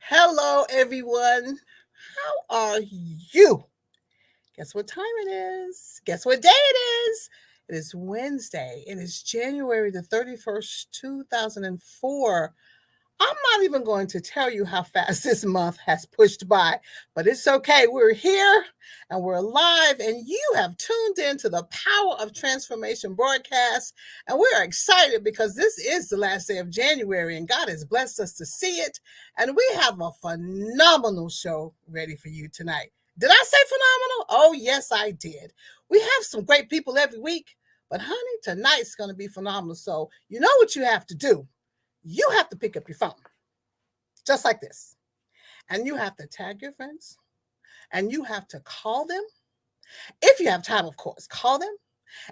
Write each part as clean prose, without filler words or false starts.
Hello, everyone. How are you? Guess what time it is? Guess what day it is? It is Wednesday. It is January the 31st, 2004. I'm not even going to tell you how fast this month has pushed by, but it's okay. We're here and we're live, and you have tuned in to the Power of Transformation broadcast. And we're excited because this is the last day of January, and God has blessed us to see it. And we have a phenomenal show ready for you tonight. Did I say phenomenal? Oh, yes, I did. We have some great people every week, but honey, tonight's going to be phenomenal. So, you know what you have to do? You have to pick up your phone, just like this. And you have to tag your friends. And you have to call them. If you have time, of course, call them.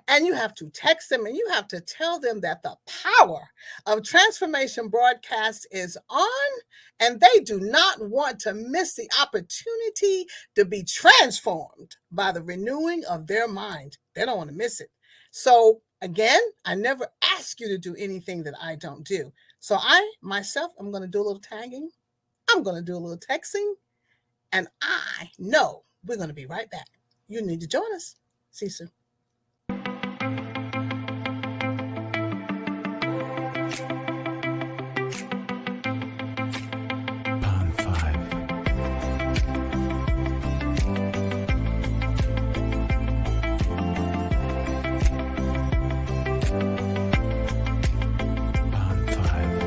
And you have to text them. And you have to tell them that the power of transformation broadcast is on. And they do not want to miss the opportunity to be transformed by the renewing of their mind. They don't want to miss it. So, again, I never ask you to do anything that I don't do. So I, myself, I'm going to do a little tagging. I'm going to do a little texting. And I know we're going to be right back. You need to join us. See you soon. Pond 5. Pond 5.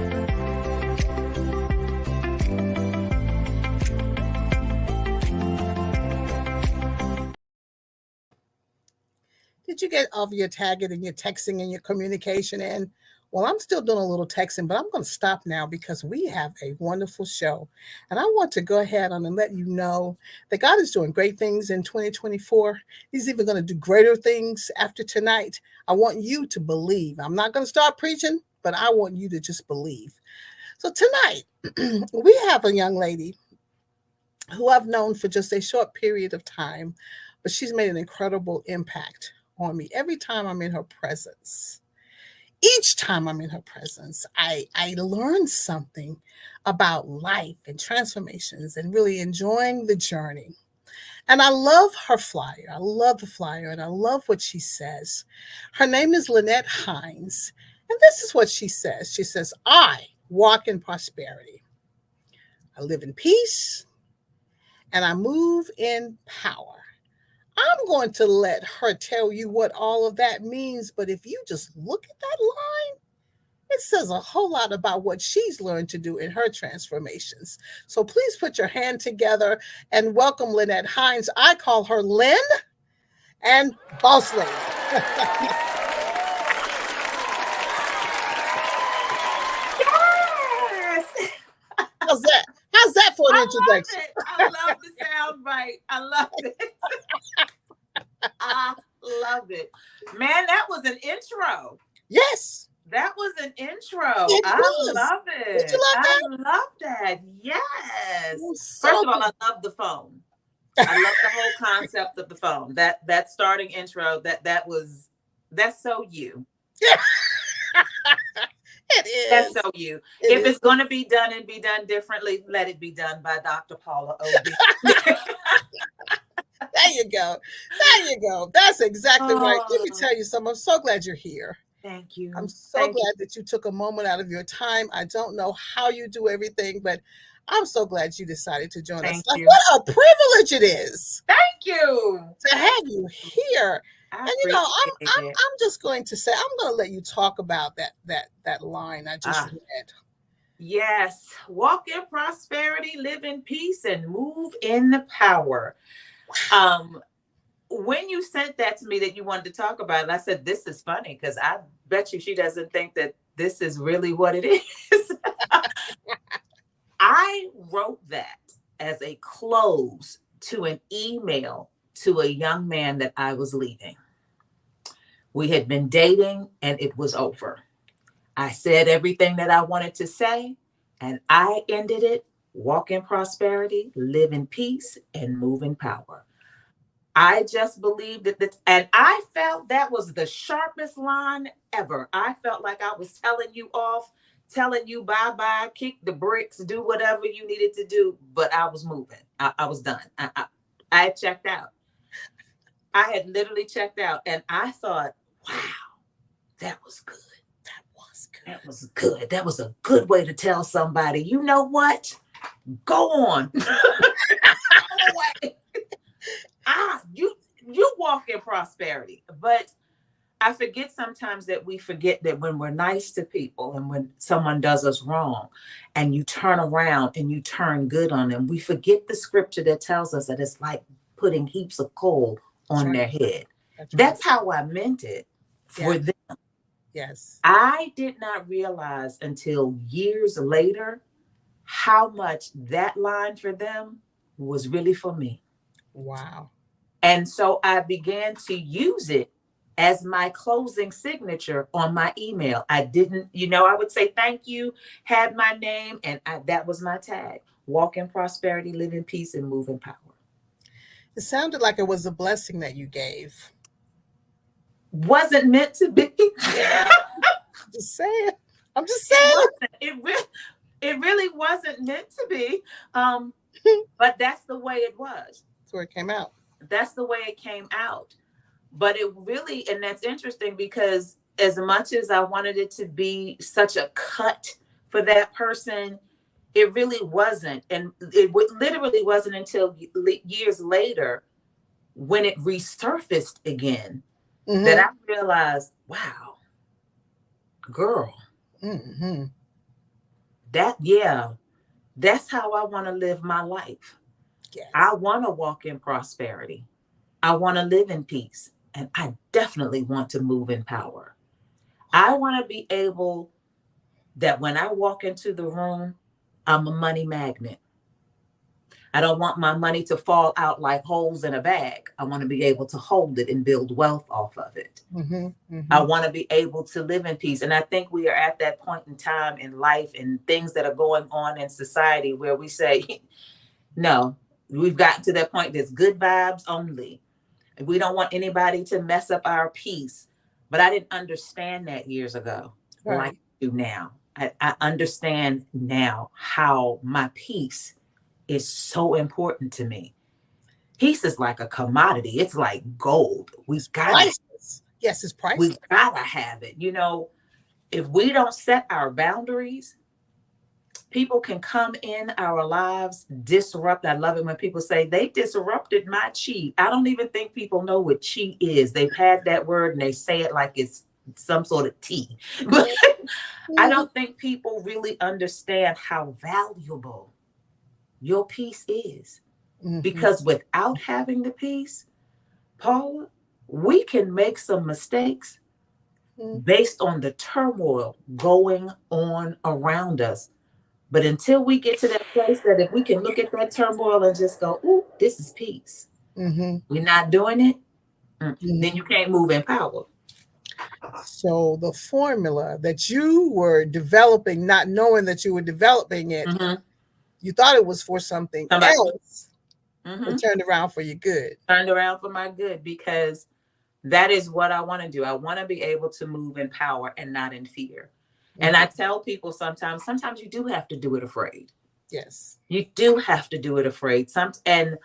Did you get all of your tagging and your texting and your communication in? Well, I'm still doing a little texting, but I'm going to stop now because we have a wonderful show. And I want to go ahead on and let you know that God is doing great things in 2024. He's even going to do greater things after tonight. I want you to believe. I'm not going to start preaching, but I want you to just believe. So tonight, we have a young lady who I've known for just a short period of time, but she's made an incredible impact on me every time I'm in her presence. Each time I'm in her presence, I learn something about life and transformations and really enjoying the journey. And I love her flyer. I love the flyer and I love what she says. Her name is Lynette Hines. And this is what she says. She says, I walk in prosperity. I live in peace and I move in power. I'm going to let her tell you what all of that means. But if you just look at that line, it says a whole lot about what she's learned to do in her transformations. So please put your hand together and welcome Lynette Hines. I call her Lynn and Boss Lady. Yes. How's that? How's that for an I introduction? love it. I love the sound bite. I love it. I love it. Man, that was an intro. Yes. That was an intro. It I was. love Did you it. love I that? love that. Yes. So First of all, good. I love the phone. I love the whole concept of the phone. That starting intro, that's so you. It is. That's so you. It If is. it's going to be done and be done differently, let it be done by Dr. Paula Obie. There you go. There you go. That's exactly right. Let me Oh, tell you something. I'm so glad you're here. thank you. I'm so Thank you. glad that you took a moment out of your time. I don't know how you do everything, but I'm so glad you decided to join us. Thank Like, you. what a privilege it is Thank you. to have you here. I And you know, appreciate it. I'm just going to say, I'm going to let you talk about that line I just Ah, read. yes. Walk in prosperity, live in peace, and move in the power. When you sent that to me that you wanted to talk about it, I said, this is funny because I bet you she doesn't think that this is really what it is. I wrote that as a close to an email to a young man that I was leaving. We had been dating and it was over. I said everything that I wanted to say and I ended it. Walk in prosperity, live in peace, and move in power. I just believed that, and I felt that was the sharpest line ever. I felt like I was telling you off telling you bye-bye, kick the bricks, do whatever you needed to do, but I was moving. I was done. I had checked out. I had literally checked out, and I thought, wow, that was good. That was good. That was good. That was a good way to tell somebody, you know what? Go on. Go away. You walk in prosperity. But I forget sometimes that we forget that when we're nice to people and when someone does us wrong and you turn around and you turn good on them, we forget the scripture that tells us that it's like putting heaps of coal on their head. That's how I meant it for them. Yes. I did not realize until years later how much that line for them was really for me. Wow. And so I began to use it as my closing signature on my email. I didn't, I would say thank you, had my name, and that was my tag. Walk in prosperity, live in peace, and move in power. It sounded like it was a blessing that you gave. Wasn't meant to be. Just saying. I'm just saying. It really wasn't meant to be. But that's the way it was. That's where it came out. That's the way it came out. But it really, and that's interesting because as much as I wanted it to be such a cut for that person, it really wasn't. And it literally wasn't until years later when it resurfaced again that I realized, wow, girl, that's how I want to live my life. Yes. I want to walk in prosperity. I want to live in peace. And I definitely want to move in power. I want to be able that when I walk into the room, I'm a money magnet. I don't want my money to fall out like holes in a bag. I want to be able to hold it and build wealth off of it. I want to be able to live in peace. And I think we are at that point in time in life and things that are going on in society where we say, no, we've gotten to that point. There's good vibes only. We don't want anybody to mess up our peace. But I didn't understand that years ago, like I do now. I understand now how my peace is so important to me. Peace is like a commodity. It's like gold. We've got it. Yes, it's priceless. We've got to have it. If we don't set our boundaries, people can come in our lives, disrupt. I love it when people say they disrupted my chi. I don't even think people know what chi is. They've had that word and they say it like it's some sort of tea. But I don't think people really understand how valuable your peace is. Because without having the peace, Paula, we can make some mistakes based on the turmoil going on around us. But until we get to that place that if we can look at that turmoil and just go, ooh, this is peace. We're not doing it, then you can't move in power. So the formula that you were developing, not knowing that you were developing it, you thought it was for something else. It turned around for your good. Turned around for my good, because that is what I want to do. I want to be able to move in power and not in fear. And I tell people sometimes you do have to do it afraid. Yes. You do have to do it afraid. And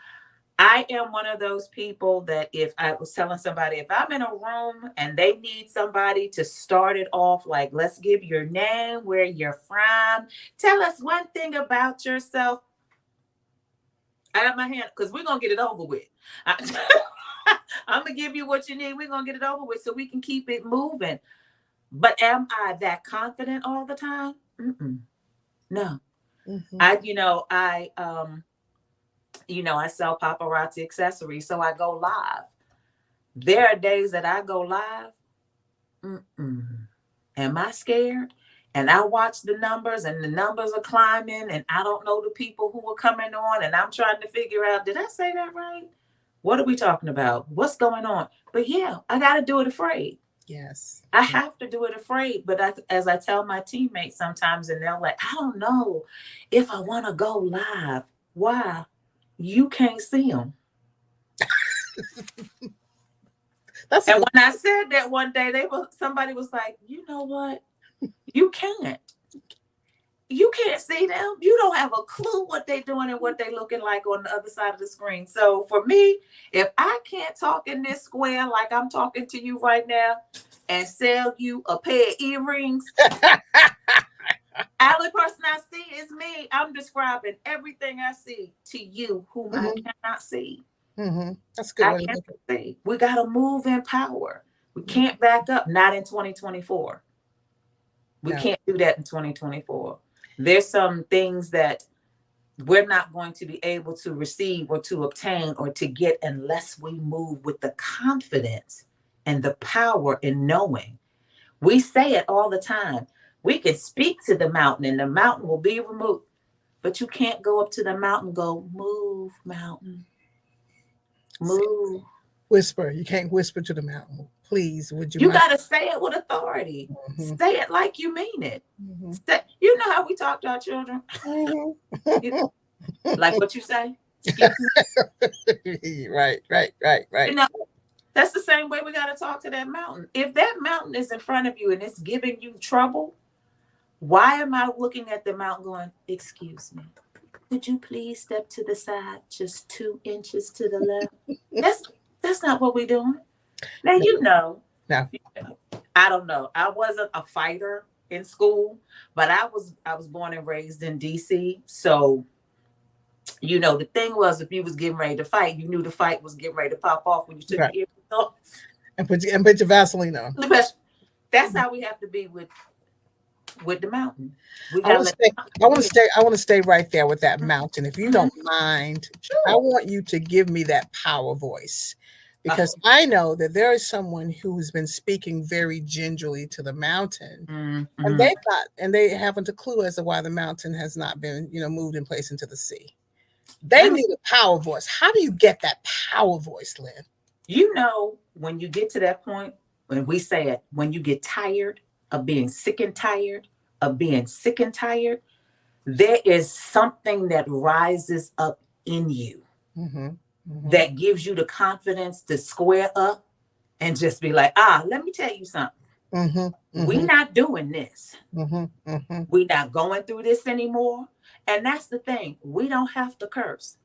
I am one of those people that if I was telling somebody, if I'm in a room and they need somebody to start it off, like, let's give your name, where you're from, tell us one thing about yourself. I got my hand, because we're going to get it over with. I'm going to give you what you need. We're going to get it over with so we can keep it moving. But am I that confident all the time? No. I sell paparazzi accessories, so I go live. There are days that I go live. Am I scared? And I watch the numbers and the numbers are climbing and I don't know the people who are coming on and I'm trying to figure out, did I say that right? What are we talking about? What's going on? But yeah, I got to do it afraid. Yes. I have to do it afraid. But as I tell my teammates sometimes, and they're like, I don't know if I want to go live. Why? You can't see them. And when I said that one day, somebody was like, you know what? You can't. you can't see them. You don't have a clue what they're doing and what they're looking like on the other side of the screen. So for me, if I can't talk in this square like I'm talking to you right now and sell you a pair of earrings, the only person I see is me. I'm describing everything I see to you whom I cannot see. That's a good I way to can't look at it. see. We got to move in power. We can't back up. Not in 2024. We No. can't do that in 2024. There's some things that we're not going to be able to receive or to obtain or to get unless we move with the confidence and the power in knowing. We say it all the time. We can speak to the mountain and the mountain will be removed. But you can't go up to the mountain and go, move, mountain. Move. Whisper. You can't whisper to the mountain. Please, would you You mind? got to say it with authority. Mhm. Say it like you mean it. Mhm. You know how we talk to our children? Mhm. Like what you say? Excuse me. Right. You know, that's the same way we got to talk to that mountain. If that mountain is in front of you and it's giving you trouble, why am I looking at the mountain going, excuse me, could you please step to the side just 2 inches to the left? That's not what we're doing. Now, you know, No. I don't know. I wasn't a fighter in school, but I was born and raised in DC. So, you know, the thing was, if you was getting ready to fight, you knew the fight was getting ready to pop off when you took Right. your earpiece off. And put your Vaseline on. That's how we have to be with the mountain. We I gotta want to stay right there with that mountain. If you don't mind, I Sure. want you to give me that power voice. Because I know that there is someone who's been speaking very gingerly to the mountain, and they haven't a clue as to why the mountain has not been, moved in place into the sea. They need a power voice. How do you get that power voice, Lynn? You know, when you get to that point, when we say it, when you get tired of being sick and tired of being sick and tired, there is something that rises up in you that gives you the confidence to square up and just be like, let me tell you something. We're not doing this. We're not going through this anymore. And that's the thing. We don't have to curse.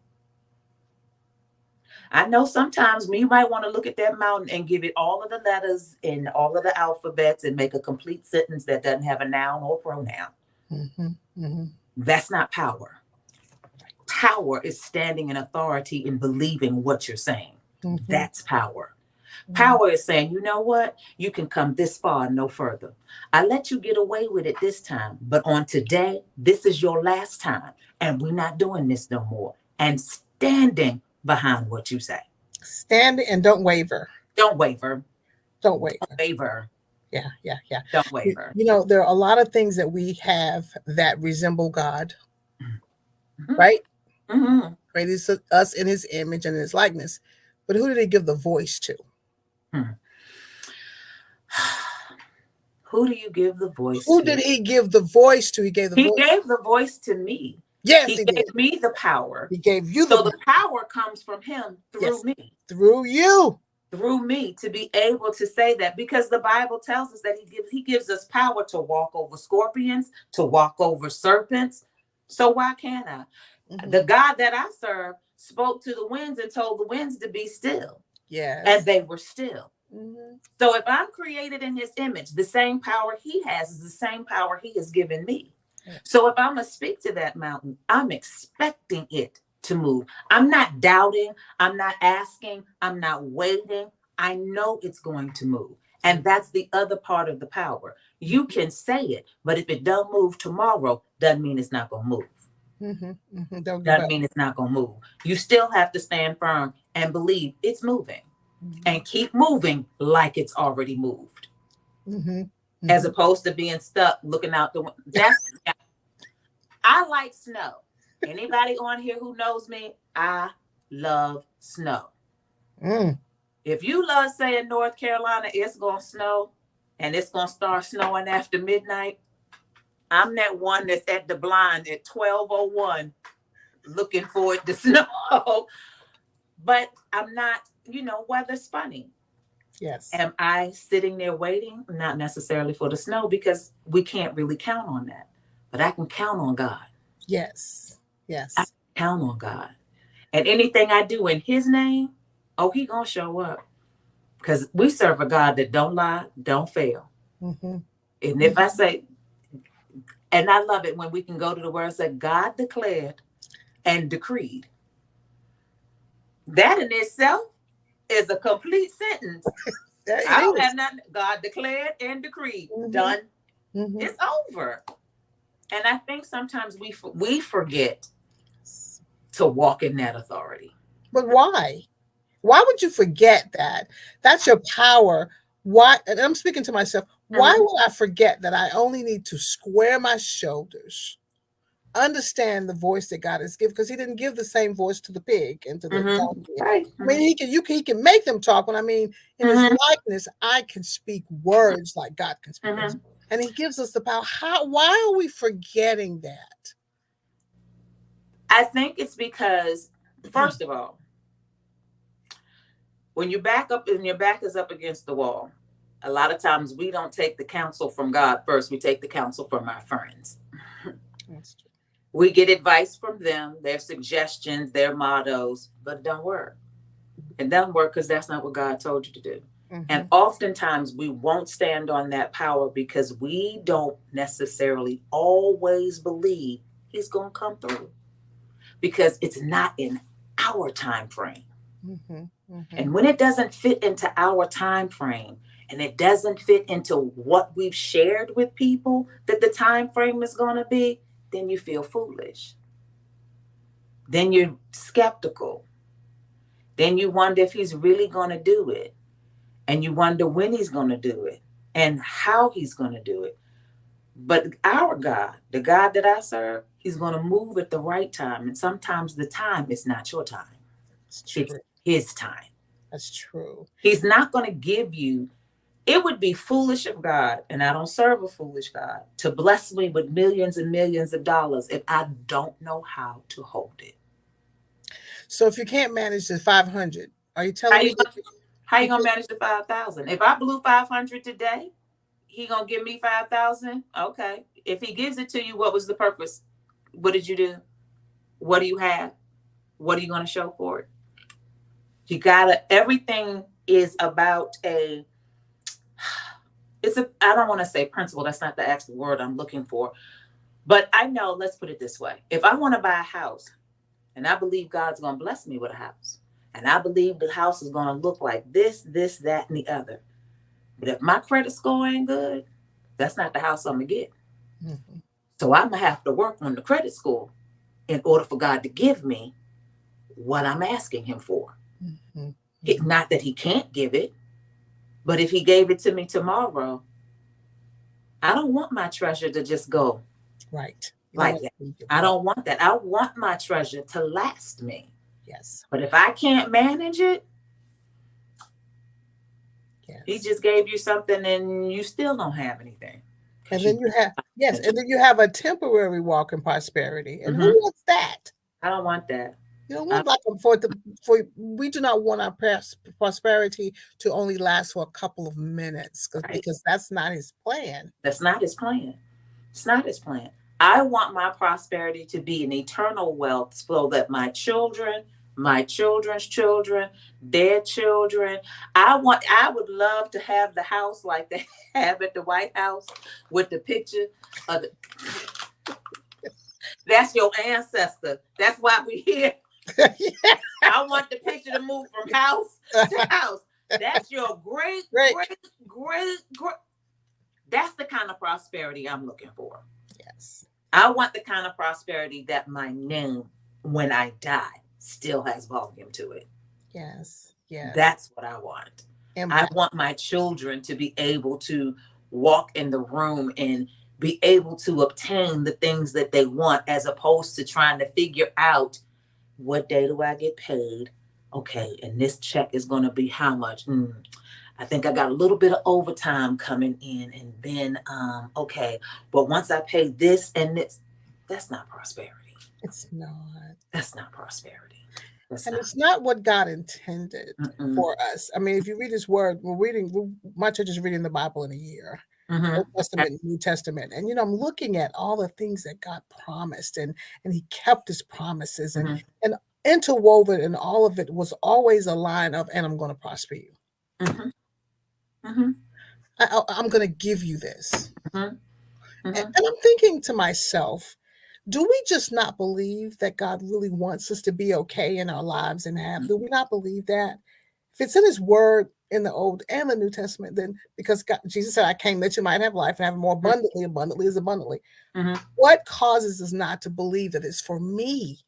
I know sometimes you might want to look at that mountain and give it all of the letters and all of the alphabets and make a complete sentence that doesn't have a noun or pronoun. That's not power. Power is standing in authority and believing what you're saying. That's power. Power is saying, you know what? You can come this far and no further. I let you get away with it this time, but on today, this is your last time, and we're not doing this no more. And standing behind what you say. Stand and don't waver. Don't waver. Don't waver. Don't waver. Yeah. Don't waver. There are a lot of things that we have that resemble God, right? Created us in his image and his likeness. But who did he give the voice to? Who do you give the voice Who to? did he give the voice to? He gave the voice to me. Yes, he gave me the power. He gave you the power comes from him through me. Through you. Through me to be able to say that, because the Bible tells us that he gives us power to walk over scorpions, to walk over serpents. So why can't I? The God that I serve spoke to the winds and told the winds to be still. Yes. And they were still. So if I'm created in his image, the same power he has is the same power he has given me. So if I'm going to speak to that mountain, I'm expecting it to move. I'm not doubting. I'm not asking. I'm not waiting. I know it's going to move. And that's the other part of the power. You can say it, but if it don't move tomorrow, doesn't mean it's not going to move. Doesn't mean it's not going to move. You still have to stand firm and believe it's moving and keep moving like it's already moved. As opposed to being stuck looking out the window. I like snow. Anybody on here who knows me, I love snow. If you love saying North Carolina, it's going to snow and it's going to start snowing after midnight, I'm that one that's at the blind at 12:01 looking for it to snow. But I'm not, weather's funny. Yes. Am I sitting there waiting? Not necessarily for the snow, because we can't really count on that. but I can count on God. Yes. I Yes. can count on God. And anything I do in his name, oh, he gonna show up. Because we serve a God that don't lie, don't fail. Mm-hmm. And if I say, and I love it when we can go to the word and say, God declared and decreed. That in itself is a complete sentence. It I don't is. have nothing. God declared and decreed. Mhm. Done. Mhm. It's over. And I think sometimes we forget to walk in that authority. But why? Why would you forget that? That's your power. Why? And I'm speaking to myself. Why Mhm. would I forget that I only need to square my shoulders, understand the voice that God has given? Because He didn't give the same voice to the pig and to the donkey. Right. I mean, He can make them talk. When I mean, in His Mhm. likeness, I can speak words like God can speak words, Mhm. and He gives us the power. How? Why are we forgetting that? I think it's because, first of all, when you back up and your back is up against the wall, a lot of times we don't take the counsel from God first. We take the counsel from our friends. That's true. We get advice from them, their suggestions, their mottos, but it don't work. It doesn't work because that's not what God told you to do. And oftentimes we won't stand on that power because we don't necessarily always believe he's going to come through because it's not in our time frame. Mm-hmm. Mm-hmm. And when it doesn't fit into our time frame and it doesn't fit into what we've shared with people that the time frame is going to be, then you feel foolish. Then you're skeptical. Then you wonder if he's really going to do it. And you wonder when he's going to do it and how he's going to do it. But our God, the God that I serve, he's going to move at the right time. And sometimes the time is not your time. It's true. It's his time. That's true. He's not going to give you. It would be foolish of God, and I don't serve a foolish God, to bless me with millions and millions of dollars if I don't know how to hold it. So if you can't manage the 500, are you How telling me you that gonna, how you gonna manage the 5,000? If I blew 500 today, he gonna give me 5,000. Okay. If he gives it to you, what was the purpose? What did you do? What do you have? What are you gonna show for it? You gotta. Everything is about a. It's a. I don't want to say principle. That's not the actual word I'm looking for. But I know. Let's put it this way: if I want to buy a house, and I believe God's gonna bless me with a house, and I believe the house is gonna look like this, that, and the other. But if my credit score ain't good, that's not the house I'm gonna get. Mm-hmm. So I'm gonna have to work on the credit score in order for God to give me what I'm asking him for. Mm-hmm. Not that he can't give it, but if he gave it to me tomorrow, I don't want my treasure to just go Right. like that. I don't want that. I want my treasure to last me. Yes. But if I can't manage it, Yes. he just gave you something and you still don't have anything. And then you have a temporary walk in prosperity. And who wants that? I don't want that. You know, we do not want our prosperity to only last for a couple of minutes because that's not his plan. That's not his plan. It's not his plan. I want my prosperity to be an eternal wealth so that my children, my children's children, their children. I would love to have the house like they have at the White House with the picture of that's your ancestor. That's why we're here. I want the picture to move from house to house. That's your great. That's the kind of prosperity I'm looking for. Yes. I want the kind of prosperity that my name, when I die, still has volume to it. Yes. Yes. That's what I want. I want my children to be able to walk in the room and be able to obtain the things that they want, as opposed to trying to figure out, what day do I get paid? Okay, and this check is going to be how much? I think I got a little bit of overtime coming in, and then okay, but once I pay this and this, that's not prosperity. It's not. That's not prosperity. It's not what God intended for us. I mean, if you read his word, my church is reading the Bible in a year. Mhm. Old Testament, New Testament. And I'm looking at all the things that God promised, and he kept his promises, and Mhm. and interwoven in all of it was always a line of, and I'm going to prosper you. Mhm. Mhm. I'm going to give you this. Mhm. And Mhm. I'm thinking to myself, do we just not believe that God really wants us to be okay in our lives and have? Do we not believe that? If it's in his word in the Old and the New Testament, then because Jesus said, I came that you might have life and have it more abundantly, abundantly is abundantly. Mhm. What causes us not to believe that it's for me?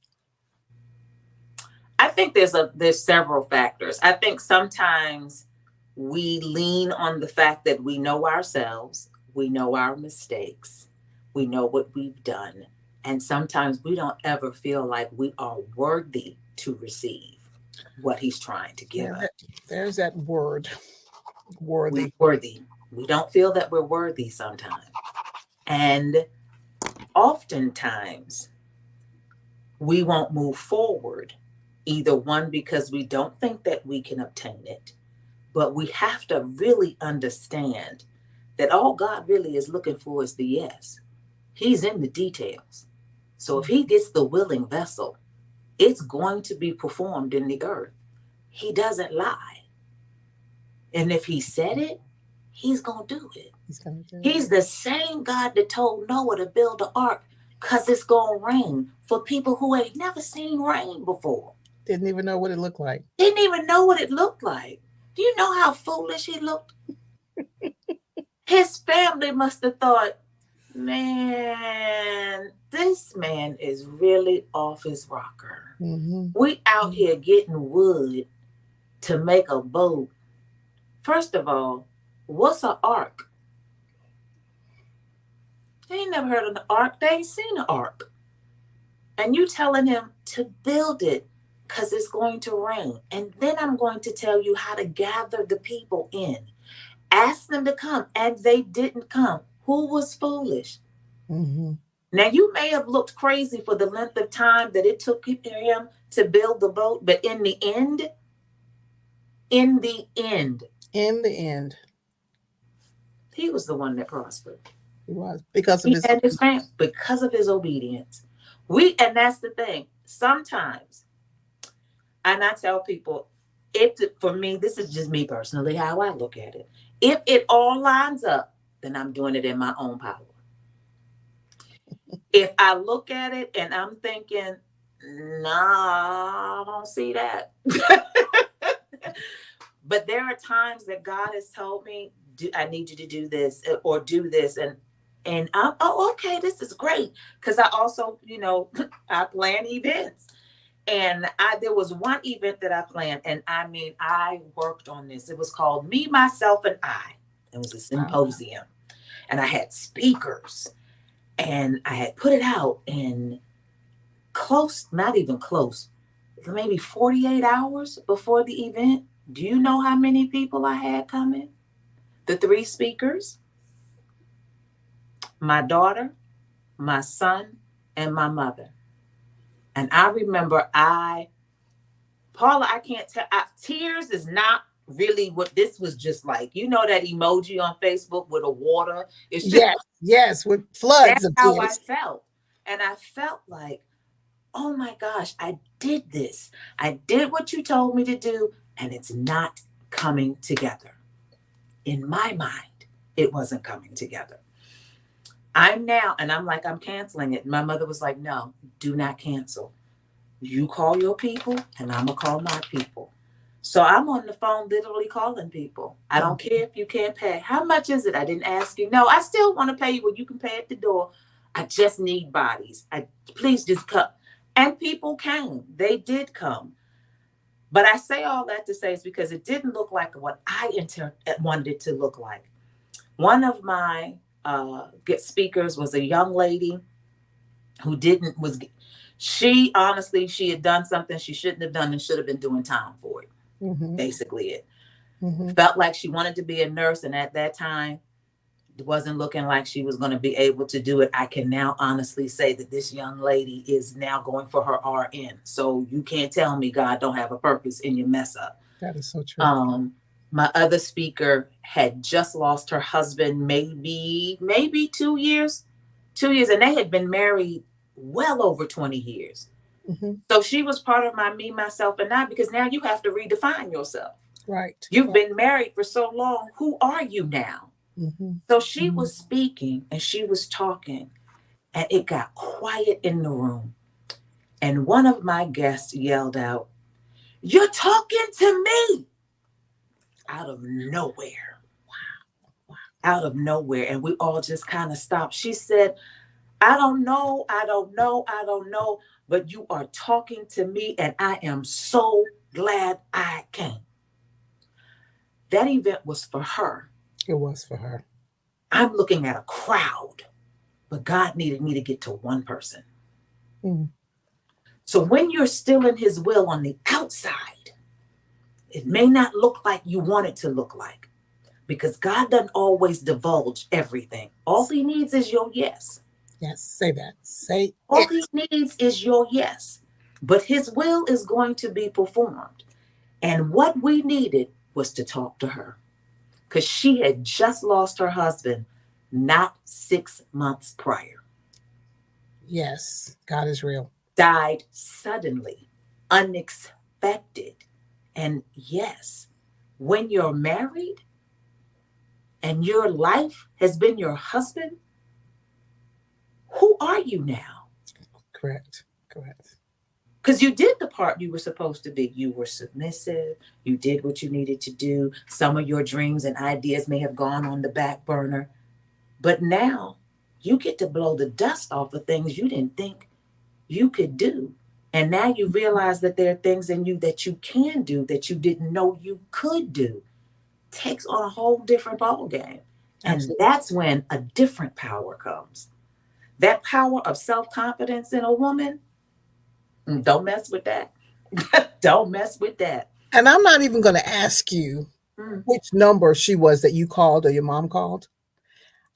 I think there's several factors. I think sometimes we lean on the fact that we know ourselves, we know our mistakes, we know what we've done, and sometimes we don't ever feel like we are worthy to receive what he's trying to give Yeah, us. there's that word, We're worthy. worthy. We don't feel that we're worthy sometimes. And oftentimes we won't move forward, either one, because we don't think that we can obtain it, but we have to really understand that all God really is looking for is the yes. He's in the details. So if he gets the willing vessel, it's going to be performed in the earth. He doesn't lie. And if he said it, he's going to do it. He's going to do He's it. the same God that told Noah to build an ark because it's going to rain for people who ain't never seen rain before. Didn't even know what it looked like. Didn't even know what it looked like. Do you know how foolish he looked? His family must have thought, man, this man is really off his rocker. Mm-hmm. We out here getting wood to make a boat. First of all, what's an ark? They ain't never heard of the ark. They ain't seen an ark. And you telling him to build it because it's going to rain. And then I'm going to tell you how to gather the people in. Ask them to come, and they didn't come. Who was foolish? Mm-hmm. Now, you may have looked crazy for the length of time that it took him to build the boat, but in the end, In the end, he was the one that prospered. he was because of He his. and his family because of his obedience. And that's the thing. Sometimes, and I tell people, for me, this is just me personally, how I look at it. If it all lines up, then I'm doing it in my own power. If I look at it and I'm thinking, nah, I don't see that. But there are times that God has told me, I need you to do this or do this. And I'm, oh, okay, this is great. Because I also, I plan events. And there was one event that I planned, and I mean, I worked on this. It was called Me, Myself, and I. It was a symposium. And I had speakers. And I had put it out in not even close, maybe 48 hours before the event. Do you know how many people I had coming? The 3 speakers, my daughter, my son, and my mother. And I remember Paula, I can't tell, tears is not really what this was just like. You know that emoji on Facebook with the water? It's just, yes, with floods that's of how I tears. felt. And I felt like, oh my gosh, I did this. I did what you told me to do, and it's not coming together. In my mind, it wasn't coming together. I'm like, I'm canceling it. My mother was like, no, do not cancel. You call your people, and I'm going to call my people. So I'm on the phone literally calling people. I don't care if you can't pay. How much is it? I didn't ask you. No, I still want to pay you what you can pay at the door. I just need bodies. Please just come. And people came. They did come. But I say all that to say is because it didn't look like what I wanted it to look like. One of my speakers was a young lady who she had done something she shouldn't have done and should have been doing time for it. Mm-hmm. Basically it. Mm-hmm. Felt like she wanted to be a nurse, and at that time, it wasn't looking like she was going to be able to do it. I can now honestly say that this young lady is now going for her RN. So you can't tell me God don't have a purpose in your mess up. That is so true. My other speaker had just lost her husband, maybe 2 years, and they had been married well over 20 years. Mhm. So she was part of my me, myself, and I, because now you have to redefine yourself. Right. You've been married for so long. Who are you now? Mhm. So she was speaking and she was talking, and it got quiet in the room. And one of my guests yelled out, "You're talking to me!" Out of nowhere. Wow. Out of nowhere. And we all just kind of stopped. She said, "I don't know, I don't know, but you are talking to me, and I am so glad I came." That event was for her. It was for her. I'm looking at a crowd, but God needed me to get to one person. Mm. So when you're still in his will on the outside, it may not look like you want it to look like, because God doesn't always divulge everything. All he needs is your yes. Yes. Say that. Say All it. he needs is your yes. But his will is going to be performed. And what we needed was to talk to her, because she had just lost her husband not 6 months prior. Yes. God is real. Died suddenly, unexpected. And yes, when you're married and your life has been your husband, who are you now? Correct. Correct. Because you did the part you were supposed to be. You were submissive. You did what you needed to do. Some of your dreams and ideas may have gone on the back burner. But now you get to blow the dust off of things you didn't think you could do. And now you realize that there are things in you that you can do that you didn't know you could do. Takes on a whole different ball game. And Absolutely. that's when a different power comes. That power of self-confidence in a woman, don't mess with that. Don't mess with that. And I'm not even going to ask you Mm-hmm. which number she was that you called or your mom called.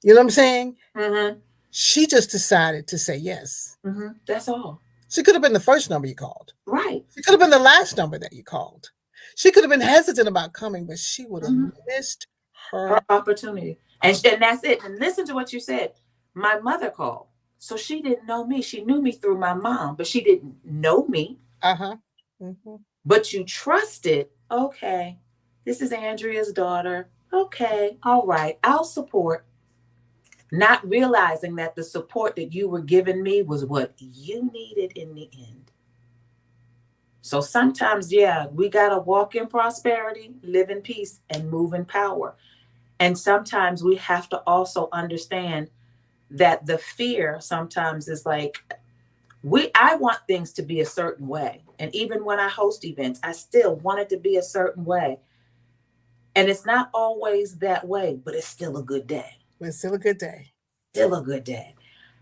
You know what I'm saying? Mm-hmm. She just decided to say yes. Mm-hmm. That's all. She could have been the first number you called. Right. She could have been the last number that you called. She could have been hesitant about coming, but she would have Mm-hmm. missed Her her. opportunity. And that's it. And listen to what you said. My mother called. So she didn't know me. She knew me through my mom, but she didn't know me. Uh-huh. Mm-hmm. But you trusted, okay, this is Andrea's daughter. Okay, all right, I'll support. Not realizing that the support that you were giving me was what you needed in the end. So sometimes, yeah, we got to walk in prosperity, live in peace, and move in power. And sometimes we have to also understand that the fear sometimes is like, I want things to be a certain way. And even when I host events, I still want it to be a certain way. And it's not always that way, but it's still a good day. But it's still a good day. Still a good day.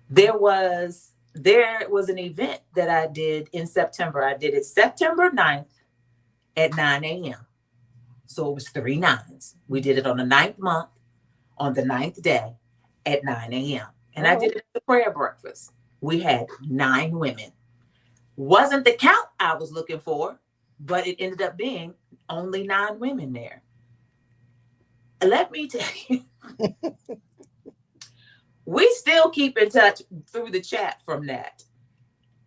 There was an event that I did in September. I did it September 9th at 9 a.m. So it was 3 nines. We did it on the 9th month, on the 9th day at 9 a.m. And I did it at the prayer breakfast. We had 9 women. Wasn't the count I was looking for, but it ended up being only 9 women there. Let me tell you, we still keep in touch through the chat from that.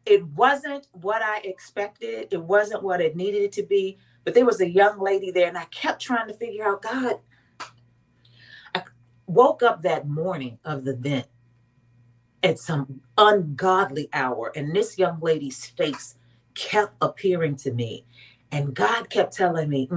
It wasn't what I expected. It wasn't what it needed it to be. But there was a young lady there, and I kept trying to figure out, God, I woke up that morning of the event at some ungodly hour, and this young lady's face kept appearing to me. And God kept telling me,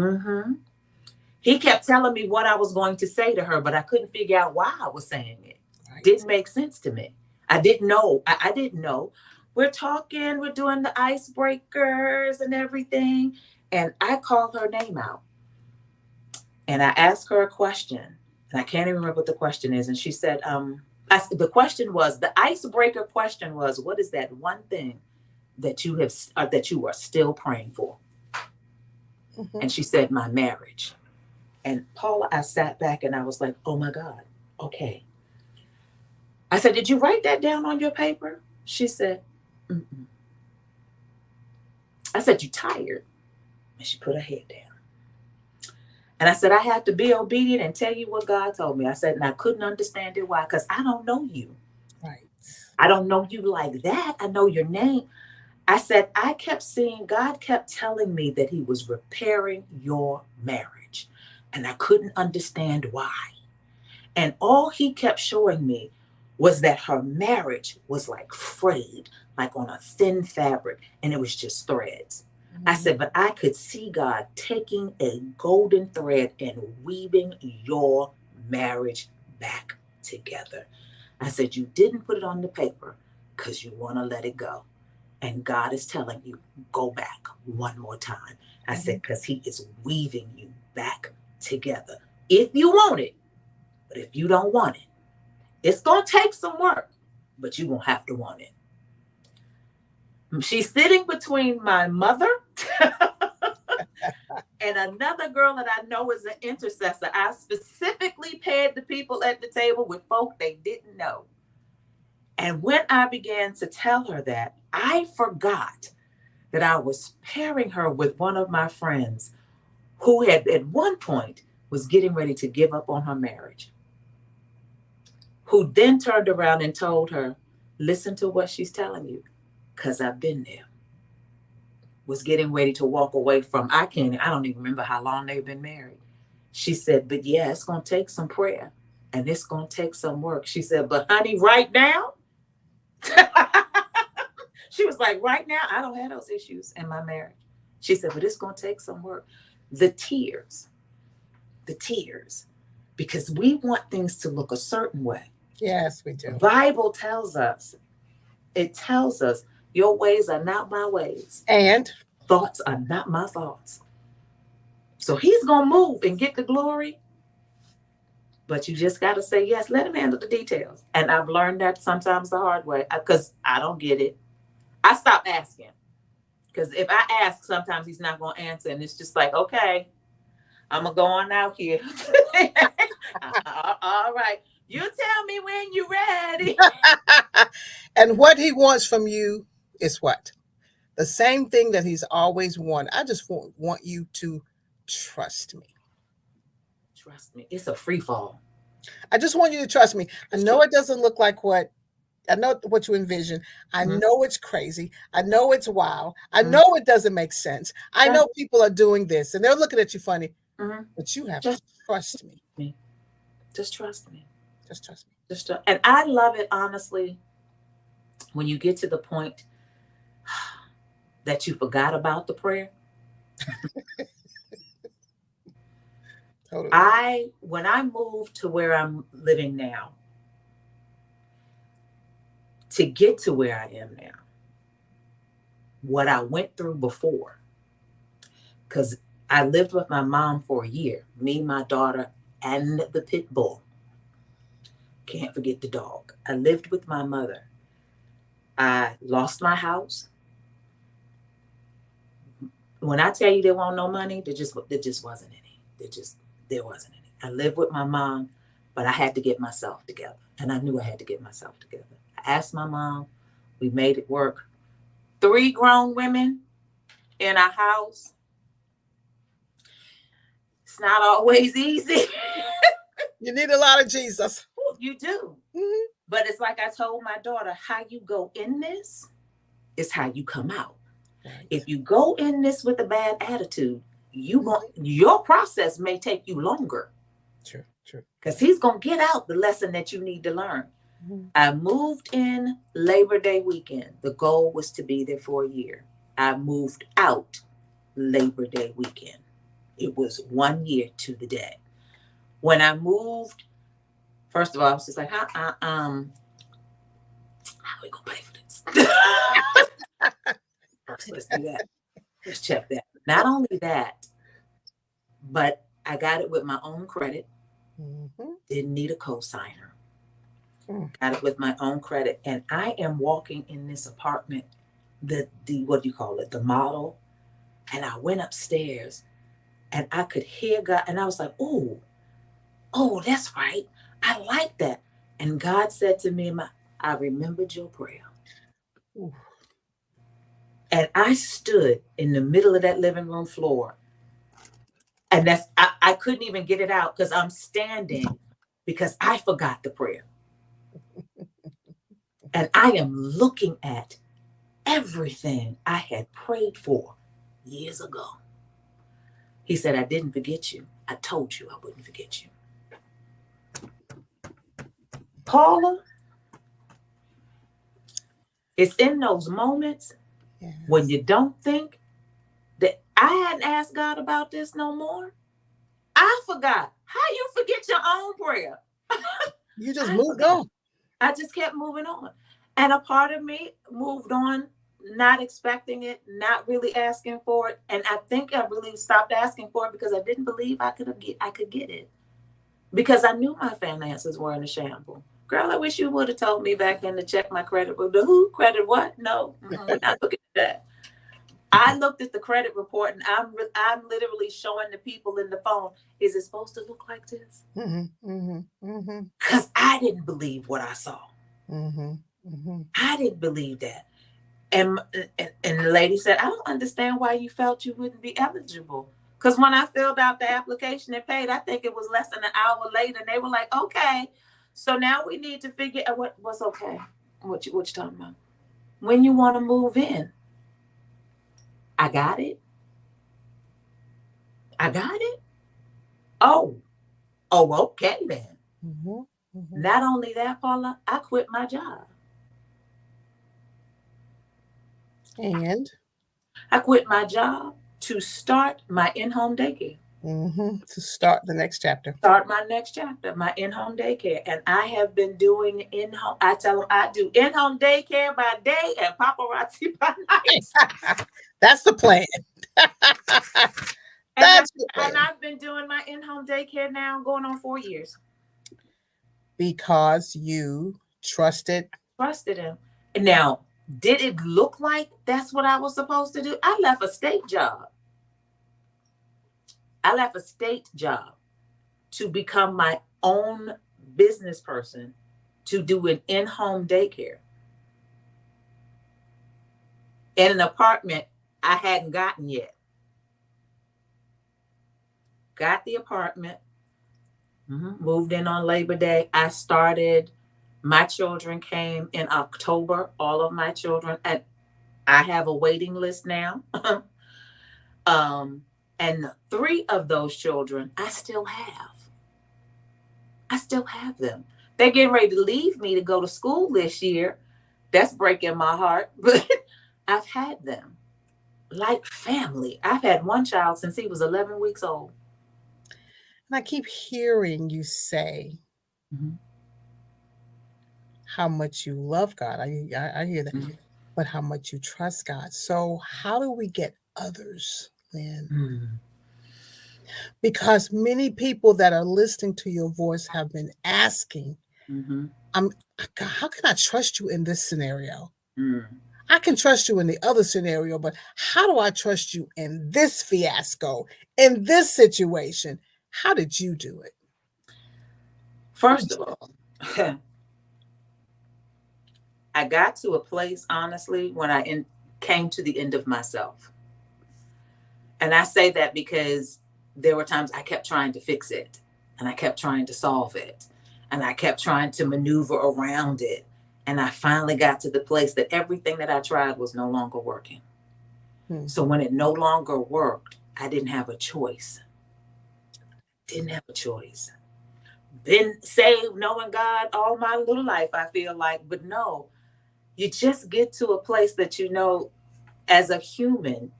He kept telling me what I was going to say to her, but I couldn't figure out why I was saying it. Right. Didn't make sense to me. I didn't know. I didn't know. We're talking, we're doing the icebreakers and everything. And I called her name out. And I asked her a question. And I can't even remember what the question is. And she said, the icebreaker question was, what is that one thing that you are still praying for? Mm-hmm. And she said, my marriage. And Paula, I sat back and I was like, oh my God, okay. I said, did you write that down on your paper? She said, mm-mm. I said, you tired? And she put her head down. And I said, I have to be obedient and tell you what God told me. I said, and I couldn't understand it. Why? Because I don't know you. Right. I don't know you like that. I know your name. I said, I kept seeing, God kept telling me that he was repairing your marriage. And I couldn't understand why. And all he kept showing me was that her marriage was like frayed, like on a thin fabric, and it was just threads. I said, but I could see God taking a golden thread and weaving your marriage back together. I said, you didn't put it on the paper because you want to let it go. And God is telling you, go back one more time. I said, because he is weaving you back together. If you want it, but if you don't want it, it's going to take some work, but you won't have to want it. She's sitting between my mother and another girl that I know is an intercessor. I specifically paired the people at the table with folk they didn't know. And when I began to tell her that, I forgot that I was pairing her with one of my friends who had at one point was getting ready to give up on her marriage, who then turned around and told her, listen to what she's telling you, because I've been there. Was getting ready to walk away from, I don't even remember how long they've been married. She said, but yeah, it's going to take some prayer and it's going to take some work. She said, but honey, right now, she was like, right now, I don't have those issues in my marriage. She said, but it's going to take some work. The tears, because we want things to look a certain way. Yes, we do. The Bible tells us, your ways are not my ways. And thoughts are not my thoughts. So he's going to move and get the glory. But you just got to say yes. Let him handle the details. And I've learned that sometimes the hard way because I don't get it. I stopped asking. Because if I ask, sometimes he's not going to answer. And it's just like, okay, I'm going to go on out here. All right. You tell me when you're ready. And what he wants from you is what? The same thing that he's always wanted. I just want you to trust me. Trust me. It's a free fall. I just want you to trust me. I know it doesn't look like what you envision. I know it's crazy. I know it's wild. I know it doesn't make sense. I know people are doing this and they're looking at you funny. But you have to trust me. Just trust me. Just trust me. And I love it, honestly, when you get to the point that you forgot about the prayer. Totally. When I moved to where I'm living now, to get to where I am now, what I went through before, because I lived with my mom for a year, me, my daughter, and the pit bull. Can't forget the dog. I lived with my mother. I lost my house. When I tell you there wasn't no money, there just wasn't any. There wasn't any. I lived with my mom, but I had to get myself together. And I knew I had to get myself together. I asked my mom. We made it work. 3 grown women in a house. It's not always easy. You need a lot of Jesus. You do. But it's like I told my daughter, how you go in this is how you come out. Right. If you go in this with a bad attitude, your process may take you longer. True. Because he's going to get out the lesson that you need to learn. I moved in Labor Day weekend. The goal was to be there for a year. I moved out Labor Day weekend. It was 1 year to the day. When I moved, first of all, I was just like, how are we going to pay for this? First, let's do that. Let's check that. Not only that, but I got it with my own credit. Didn't need a cosigner. Got it with my own credit. And I am walking in this apartment, the what do you call it? The model. And I went upstairs and I could hear God. And I was like, oh, that's right. I like that. And God said to me, I remembered your prayer. And I stood in the middle of that living room floor And I couldn't even get it out because I'm standing because I forgot the prayer. And I am looking at everything I had prayed for years ago. He said, I didn't forget you. I told you I wouldn't forget you. Paula, it's in those moments when you don't think that I hadn't asked God about this no more. I forgot. How you forget your own prayer? You just moved on. I just kept moving on. And a part of me moved on, not expecting it, not really asking for it. And I think I really stopped asking for it because I didn't believe I could get it. Because I knew my finances were in a shamble. Girl, I wish you would have told me back then to check my credit. The who? Credit what? No, we're not looking at that. I looked at the credit report and I'm literally showing the people in the phone, is it supposed to look like this? Because I didn't believe what I saw. I didn't believe that. And the lady said, I don't understand why you felt you wouldn't be eligible. Because when I filled out the application and paid, I think it was less than an hour later. And they were like, okay, so now we need to figure out what's okay. What you talking about? When you want to move in. I got it. Oh, okay then. Not only that, Paula, I quit my job. And? I quit my job to start my in-home daycare. To start the next chapter. Start my next chapter, my in-home daycare. And I have been doing in-home, I tell them I do in-home daycare by day and paparazzi by night. That's the plan. And I've been doing my in-home daycare now going on 4 years. Because you trusted him. Now, did it look like that's what I was supposed to do? I left a state job. To become my own business person to do an in-home daycare in an apartment I hadn't gotten yet. Got the apartment, moved in on Labor Day. I started, my children came in October, all of my children, and I have a waiting list now. And 3 of those children I still have. Them. They're getting ready to leave me to go to school this year. That's breaking my heart, but I've had them like family. I've had one child since he was 11 weeks old. And I keep hearing you say how much you love God. I hear that, but how much you trust God. So how do we get others, Lynn? Because many people that are listening to your voice have been asking, how can I trust you in this scenario? I can trust you in the other scenario, but how do I trust you in this fiasco, in this situation? How did you do it? First of all, I got to a place, honestly, when I came to the end of myself. And I say that because there were times I kept trying to fix it, and I kept trying to solve it, and I kept trying to maneuver around it. And I finally got to the place that everything that I tried was no longer working. So when it no longer worked, I didn't have a choice. Been saved, knowing God all my little life, I feel like. But no, you just get to a place that, as a human,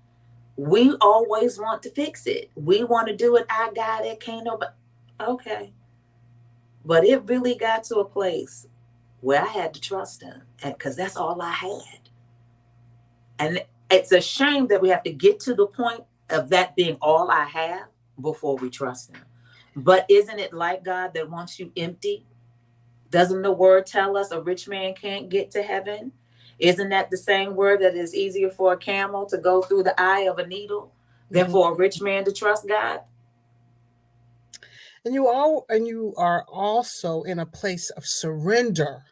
we always want to fix it. We want to do it. I got it. Can't nobody. Okay. But it really got to a place where I had to trust him, because that's all I had. And it's a shame that we have to get to the point of that being all I have before we trust him. But isn't it like God that wants you empty? Doesn't the word tell us a rich man can't get to heaven? Isn't that the same word that is easier for a camel to go through the eye of a needle than for a rich man to trust God? And you are also in a place of surrender.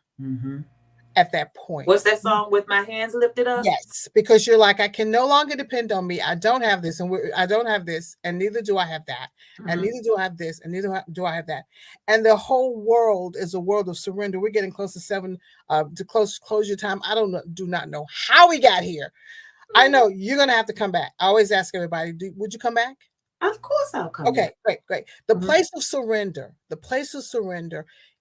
at that point. What's that song, With My Hands Lifted Up? Yes, because you're like, I can no longer depend on me. I don't have this, and I don't have this, and neither do I have that, and neither do I have this, and neither do I have that. And the whole world is a world of surrender. We're getting close to 7 to closure time. I do not know how we got here. I know you're gonna have to come back. I always ask everybody, would you come back? Of course I'll come back. Okay, great. The place of surrender,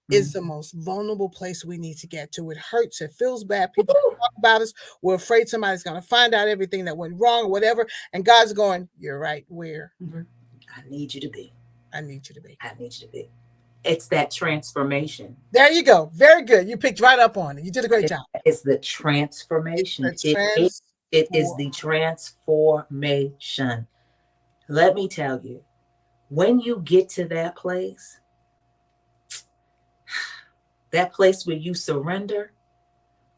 is the most vulnerable place we need to get to. It hurts. It feels bad. People talk about us. We're afraid somebody's going to find out everything that went wrong or whatever. And God's going, you're right. Where? I need you to be. I need you to be. I need you to be. It's that transformation. There you go. Very good. You picked right up on it. You did a great job. It's the transformation. It is the transformation. Let me tell you, when you get to that place where you surrender,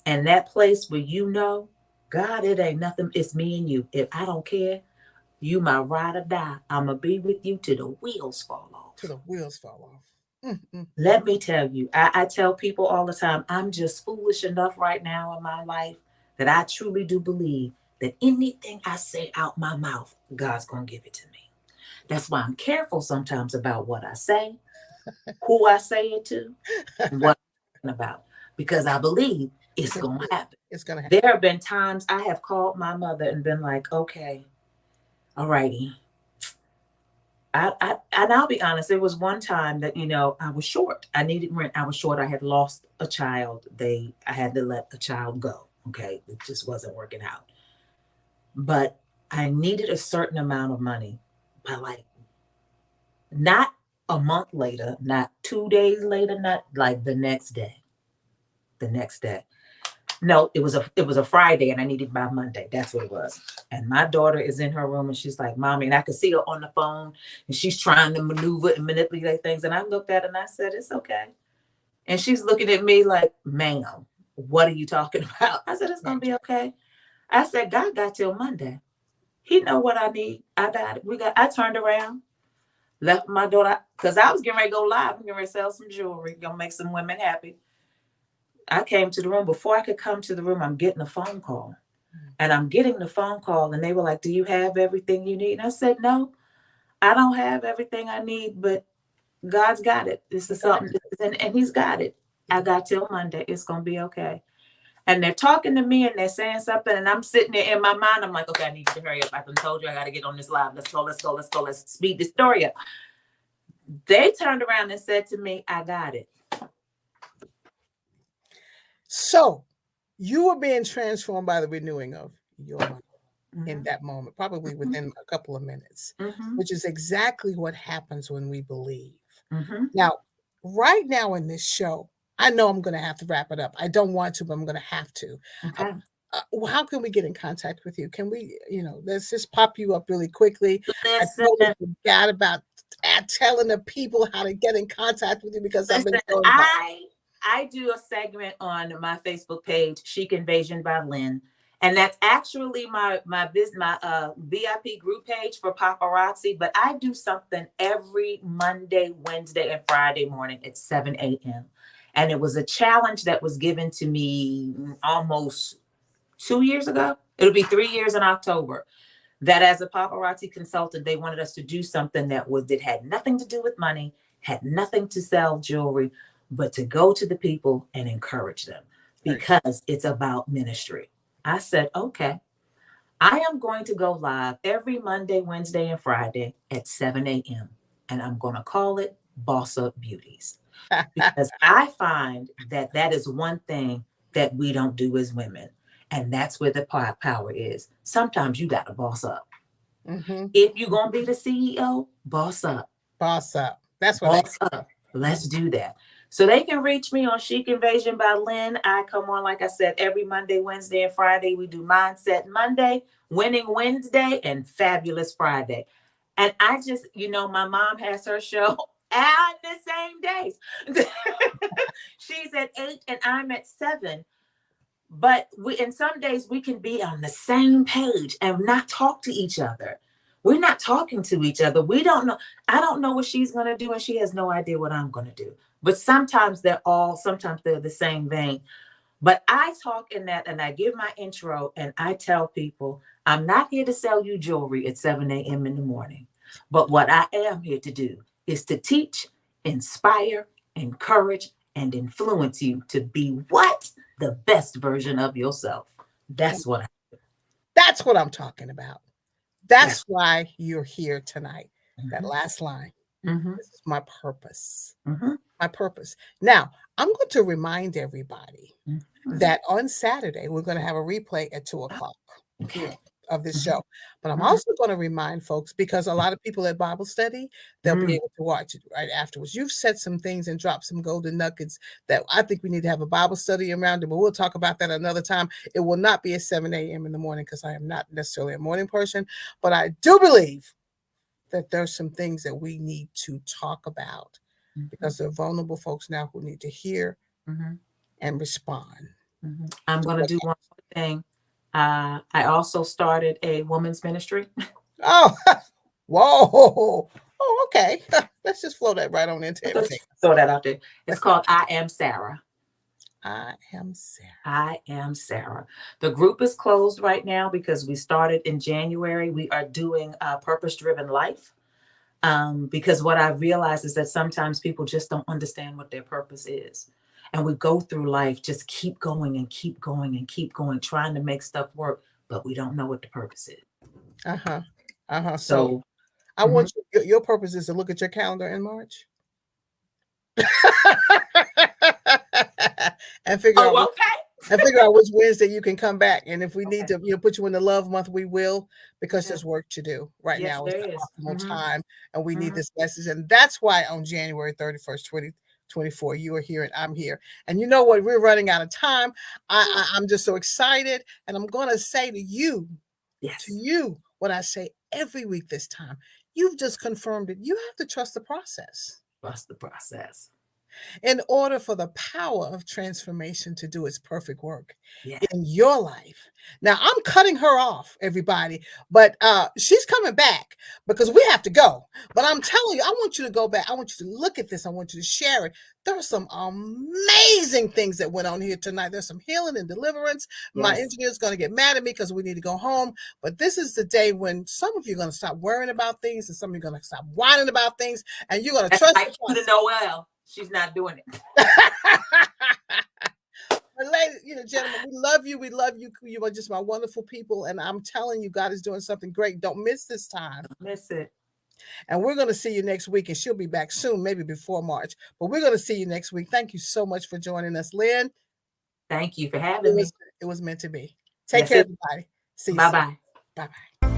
and that place where you know, God, it ain't nothing. It's me and you. If I don't care, you my ride or die. I'm going to be with you till the wheels fall off. Till the wheels fall off. Let me tell you, I tell people all the time, I'm just foolish enough right now in my life that I truly do believe that anything I say out my mouth, God's going to give it to me. That's why I'm careful sometimes about what I say, who I say it to, what I'm about, because I believe it's going to happen. It's going to happen. There have been times I have called my mother and been like, okay, all righty. And I'll be honest, there was one time that, I was short. I needed rent. I was short. I had lost a child. I had to let a child go. Okay. It just wasn't working out. But I needed a certain amount of money. But like, not a month later, not 2 days later, not like the next day. No, it was a Friday and I needed by Monday. That's what it was. And my daughter is in her room and she's like, Mommy, and I could see her on the phone and she's trying to maneuver and manipulate things. And I looked at her and I said, it's okay. And she's looking at me like, ma'am, what are you talking about? I said, it's going to be okay. I said, God got till Monday. He know what I need. I got it. I turned around, left my daughter, because I was getting ready to go live. I'm getting ready to sell some jewelry, gonna make some women happy. I came to the room. Before I could come to the room, I'm getting a phone call. And I'm getting the phone call, and they were like, do you have everything you need? And I said, no, I don't have everything I need, but God's got it. This is something, and he's got it. I got till Monday. It's going to be okay. And they're talking to me, and they're saying something, and I'm sitting there in my mind. I'm like, okay, I need you to hurry up. I done told you I got to get on this live. Let's go. Let's speed this story up. They turned around and said to me, I got it. So you were being transformed by the renewing of your mind in that moment, probably within a couple of minutes, which is exactly what happens when we believe. Now, right now in this show, I know I'm going to have to wrap it up. I don't want to, but I'm going to have to. Okay. How can we get in contact with you? Can we, let's just pop you up really quickly. Listen, I totally forgot about telling the people how to get in contact with you because I've been going I do a segment on my Facebook page, Chic Invasion by Lynn. And that's actually my VIP group page for paparazzi. But I do something every Monday, Wednesday, and Friday morning at 7 a.m. And it was a challenge that was given to me almost 2 years ago. It'll be 3 years in October. That as a paparazzi consultant, they wanted us to do something that had nothing to do with money, had nothing to sell jewelry, but to go to the people and encourage them because it's about ministry. I said, okay, I am going to go live every Monday, Wednesday, and Friday at 7 a.m. And I'm going to call it Boss Up Beauties because I find that is one thing that we don't do as women. And that's where the power is. Sometimes you got to boss up. If you're going to be the CEO, boss up. Boss up. That's what boss up. Let's do that. So they can reach me on Chic Invasion by Lynn. I come on, like I said, every Monday, Wednesday, and Friday. We do Mindset Monday, Winning Wednesday, and Fabulous Friday. And I just, my mom has her show on the same days. She's at 8 and I'm at 7. But in some days we can be on the same page and not talk to each other. We're not talking to each other. We don't know. I don't know what she's going to do, and she has no idea what I'm going to do. But sometimes they're the same vein. But I talk in that and I give my intro and I tell people, I'm not here to sell you jewelry at 7 a.m. in the morning. But what I am here to do is to teach, inspire, encourage, and influence you to be what? The best version of yourself. That's what That's what I'm talking about. That's Yes. why you're here tonight. That Mhm. last line. Mhm. This is my purpose. Mhm. My purpose. Now, I'm going to remind everybody Mhm. that on Saturday, we're going to have a replay at 2:00 Okay. of this Mhm. show. But I'm Mhm. also going to remind folks, because a lot of people at Bible study, they'll be Mm. able to watch it right afterwards. You've said some things and dropped some golden nuggets that I think we need to have a Bible study around it, but we'll talk about that another time. It will not be at 7 a.m. in the morning because I am not necessarily a morning person, but I do believe that there's some things that we need to talk about because there are vulnerable folks now who need to hear Mhm. and respond. Mhm. I'm going to do one more thing. I also started a women's ministry. Oh, whoa. Oh, okay. Let's just flow that right on into everything. Throw that out there. It's called I Am Sarah. I am Sarah. I Am Sarah. The group is closed right now because we started in January. We are doing a purpose-driven life. Because what I realized is that sometimes people just don't understand what their purpose is. And we go through life, just keep going and keep going and keep going, trying to make stuff work, but we don't know what the purpose is. Uh-huh. Uh-huh. So So, I want you, your purpose is to look at your calendar in March. and figure out which Wednesday you can come back. And if we need to, put you in the love month, we will, because there's work to do right Yes, now. It's there the is. optimal time, and we need Mhm. this message. And that's why on January 31st, 2024, you are here and I'm here. And you know what? We're running out of time. I'm just so excited. And I'm going to say to you, Yes. what I say every week this time. You've just confirmed it. You have to trust the process. Trust the process. In order for the power of transformation to do its perfect work Yes. in your life. Now, I'm cutting her off, everybody, but she's coming back because we have to go. But I'm telling you, I want you to go back. I want you to look at this. I want you to share it. There are some amazing things that went on here tonight. There's some healing and deliverance. My Yes. engineer's going to get mad at me because we need to go home. But this is the day when some of you are going to stop worrying about things and some of you are going to stop whining about things, and you're going to trust Like you to Noel. She's not doing it. Ladies, gentlemen, we love you. We love you. You are just my wonderful people. And I'm telling you, God is doing something great. Don't miss this time. Don't miss it. And we're going to see you next week. And she'll be back soon, maybe before March. But we're going to see you next week. Thank you so much for joining us, Lynn. Thank you for having me. It was meant to be. Take care, everybody. See you soon. Bye-bye. Bye-bye.